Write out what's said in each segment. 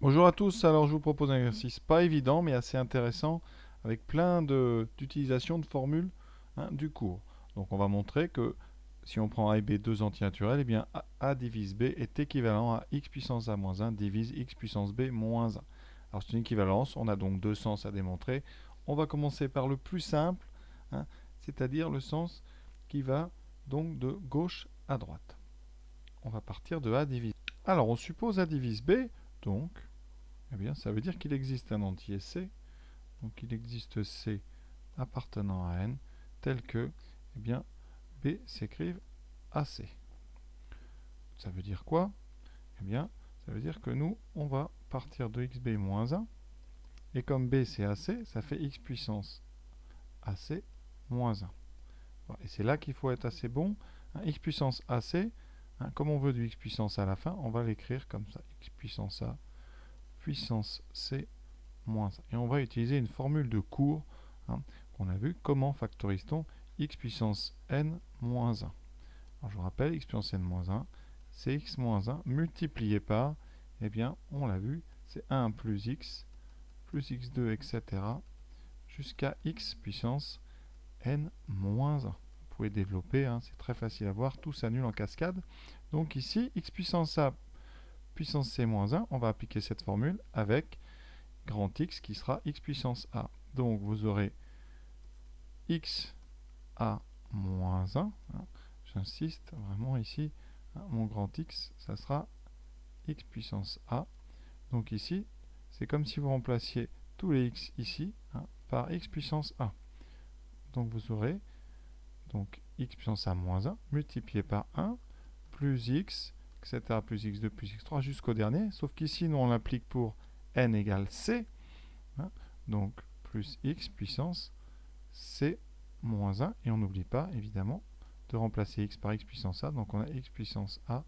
Bonjour à tous, alors je vous propose un exercice pas évident mais assez intéressant avec plein d'utilisations de formules du cours. Donc on va montrer que si on prend a et b deux antinaturels, eh bien a divise b est équivalent à x puissance a moins 1 divise x puissance b moins 1. Alors c'est une équivalence, on a donc deux sens à démontrer. On va commencer par le plus simple, c'est-à-dire le sens qui va donc de gauche à droite. On va partir de a divise. Alors on suppose a divise b, donc eh bien, ça veut dire qu'il existe un entier C, donc il existe C appartenant à N, tel que, eh bien, B s'écrive AC. Ça veut dire quoi? Eh bien, ça veut dire que nous, on va partir de xb moins 1, et comme B c'est AC, ça fait x puissance AC moins 1. Voilà. Et c'est là qu'il faut être assez bon. X puissance AC, comme on veut du x puissance à la fin, on va l'écrire comme ça, x puissance A puissance C moins 1. Et on va utiliser une formule de cours qu'on a vu. Comment factorise-t-on x puissance n moins 1? Alors je vous rappelle, x puissance n moins 1, c'est x moins 1 multiplié par, eh bien, on l'a vu, c'est 1 plus x2, etc. jusqu'à x puissance n moins 1. Vous pouvez développer, c'est très facile à voir, tout s'annule en cascade. Donc ici, x puissance a puissance c moins 1, on va appliquer cette formule avec grand X qui sera x puissance a. Donc vous aurez x a moins 1. J'insiste vraiment ici. Mon grand X, ça sera x puissance a. Donc ici, c'est comme si vous remplaciez tous les x ici par x puissance a. Donc vous aurez donc x puissance a moins 1 multiplié par 1 plus x, etc. plus x2 plus x3 jusqu'au dernier. Sauf qu'ici, nous on l'applique pour n égale c. Donc plus x puissance c moins 1. Et on n'oublie pas, évidemment, de remplacer x par x puissance a. Donc on a x puissance a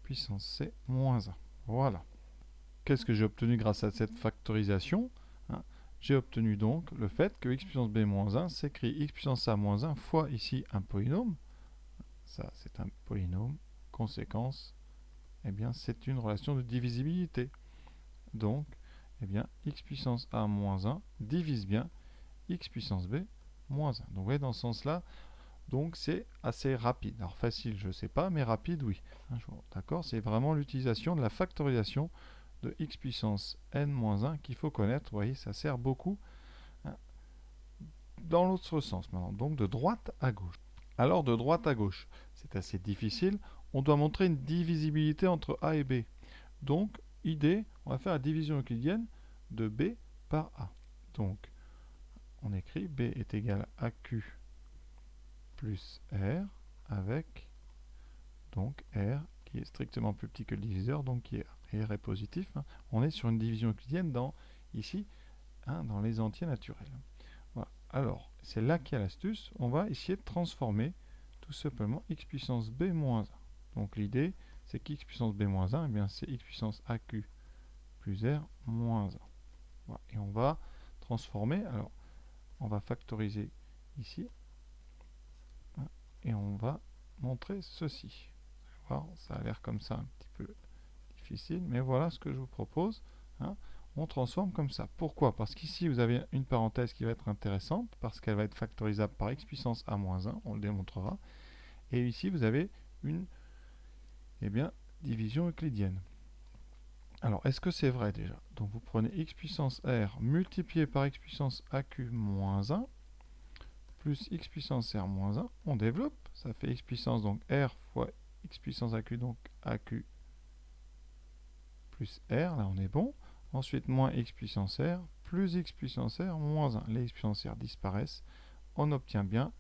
puissance c moins 1. Voilà. Qu'est-ce que j'ai obtenu grâce à cette factorisation? J'ai obtenu donc le fait que x puissance b moins 1 s'écrit x puissance a moins 1 fois ici un polynôme. Ça, c'est un polynôme. Conséquence, eh bien, c'est une relation de divisibilité. Donc, eh bien, x puissance a moins 1 divise bien x puissance b moins 1. Donc vous voyez, dans ce sens-là, donc c'est assez rapide. Alors facile, je ne sais pas, mais rapide, oui. D'accord, c'est vraiment l'utilisation de la factorisation de x puissance n moins 1 qu'il faut connaître. Vous voyez, ça sert beaucoup dans l'autre sens maintenant, donc de droite à gauche. Alors de droite à gauche, c'est assez difficile. On doit montrer une divisibilité entre a et b. Donc, idée, on va faire la division euclidienne de b par a. Donc, on écrit b est égal à q plus r avec donc r qui est strictement plus petit que le diviseur, donc qui est r est positif. On est sur une division euclidienne dans ici dans les entiers naturels. Voilà. Alors, c'est là qu'il y a l'astuce. On va essayer de transformer tout simplement x puissance b moins 1. Donc l'idée, c'est qu'x puissance b moins 1, eh bien, c'est x puissance aq plus r moins 1. Voilà. Et on va transformer. Alors, on va factoriser ici. Et on va montrer ceci. Alors, ça a l'air comme ça un petit peu difficile, mais voilà ce que je vous propose. On transforme comme ça. Pourquoi? Parce qu'ici, vous avez une parenthèse qui va être intéressante, parce qu'elle va être factorisable par x puissance a moins 1, on le démontrera. Et ici, vous avez une division euclidienne. Alors, est-ce que c'est vrai déjà? Donc, vous prenez x puissance r multiplié par x puissance aq moins 1, plus x puissance r moins 1, on développe, ça fait x puissance donc r fois x puissance aq, donc aq plus r, là on est bon. Ensuite, moins x puissance r, plus x puissance r, moins 1. Les x puissance r disparaissent. On obtient bien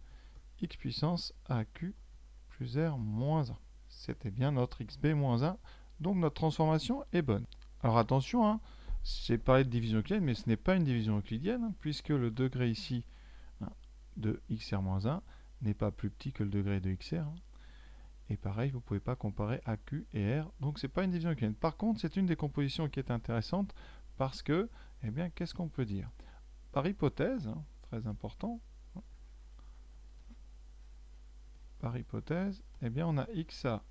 x puissance aq plus r moins 1. C'était bien notre xb moins 1. Donc notre transformation est bonne. Alors attention, j'ai parlé de division euclidienne, mais ce n'est pas une division euclidienne, puisque le degré ici de xr moins 1 n'est pas plus petit que le degré de xr. Et pareil, vous ne pouvez pas comparer AQ et R. Donc, ce n'est pas une division euclidienne. Par contre, c'est une des compositions qui est intéressante parce que, eh bien, qu'est-ce qu'on peut dire? Par hypothèse, très important, par hypothèse, eh bien, on a XA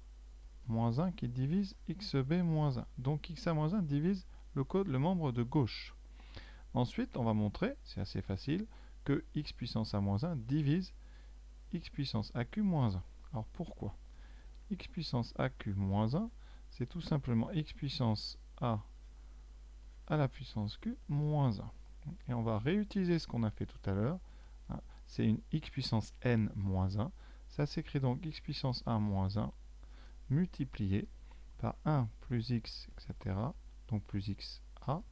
moins 1 qui divise XB moins 1. Donc, XA moins 1 divise le membre de gauche. Ensuite, on va montrer, c'est assez facile, que x puissance a moins 1 divise x puissance aq moins 1. Alors pourquoi? X puissance aq moins 1, c'est tout simplement x puissance a à la puissance q moins 1. Et on va réutiliser ce qu'on a fait tout à l'heure. C'est une x puissance n moins 1. Ça s'écrit donc x puissance a moins 1 multiplié par 1 plus x, etc. Donc plus xa,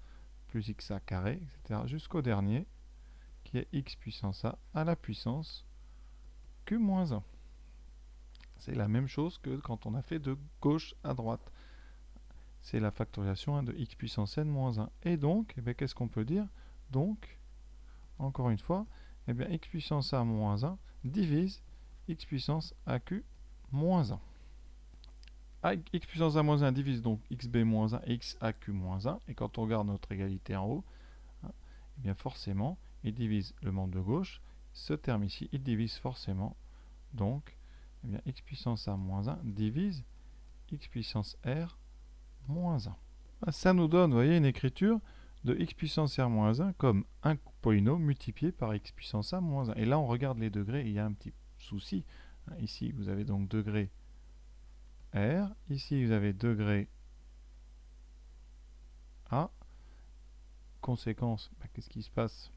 plus xa carré, etc. jusqu'au dernier, qui est x puissance a à la puissance q moins 1. C'est la même chose que quand on a fait de gauche à droite. C'est la factorisation de x puissance n moins 1. Et donc, qu'est-ce qu'on peut dire? Donc, encore une fois, x puissance a moins 1 divise x puissance aq moins 1. X puissance a moins 1 divise donc xb moins 1 et xaq moins 1. Et quand on regarde notre égalité en haut, forcément, il divise le membre de gauche. Ce terme ici, il divise forcément. Donc, x puissance a moins 1 divise x puissance r moins 1. Ça nous donne, vous voyez, une écriture de x puissance r moins 1 comme un polynôme multiplié par x puissance a moins 1. Et là, on regarde les degrés, et il y a un petit souci. Ici, vous avez donc degré r. Ici, vous avez degré a. Conséquence, qu'est-ce qui se passe?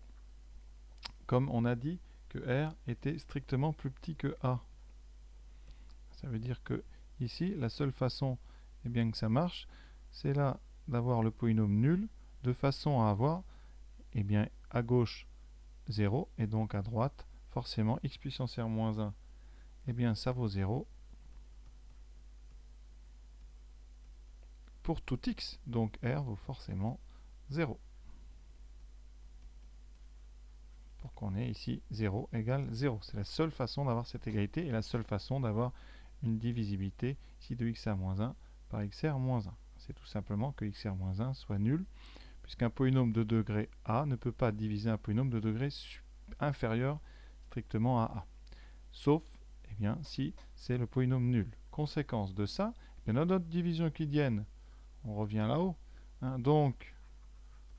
Comme on a dit que r était strictement plus petit que a. Ça veut dire que ici, la seule façon que ça marche, c'est là d'avoir le polynôme nul, de façon à avoir à gauche 0, et donc à droite, forcément, x puissance r moins 1, ça vaut 0 pour tout x, donc r vaut forcément 0. Pour qu'on ait ici 0 égale 0. C'est la seule façon d'avoir cette égalité, et la seule façon d'avoir une divisibilité ici de xa moins 1 par xr moins 1. C'est tout simplement que xr moins 1 soit nul, puisqu'un polynôme de degré a ne peut pas diviser un polynôme de degré inférieur strictement à a. Sauf si c'est le polynôme nul. Conséquence de ça, dans notre division euclidienne, on revient là-haut. Donc,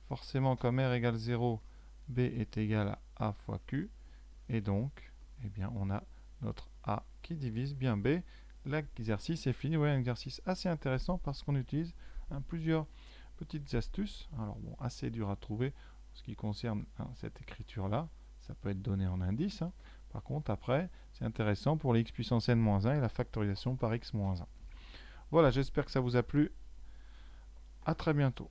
forcément, comme r égale 0, b est égal à a fois q. Et donc, on a notre a qui divise bien b. L'exercice est fini. Ouais, un exercice assez intéressant parce qu'on utilise plusieurs petites astuces. Alors bon, assez dur à trouver en ce qui concerne cette écriture-là. Ça peut être donné en indice. Par contre, après, c'est intéressant pour les x puissance n-1 et la factorisation par x-1. Voilà, j'espère que ça vous a plu. À très bientôt.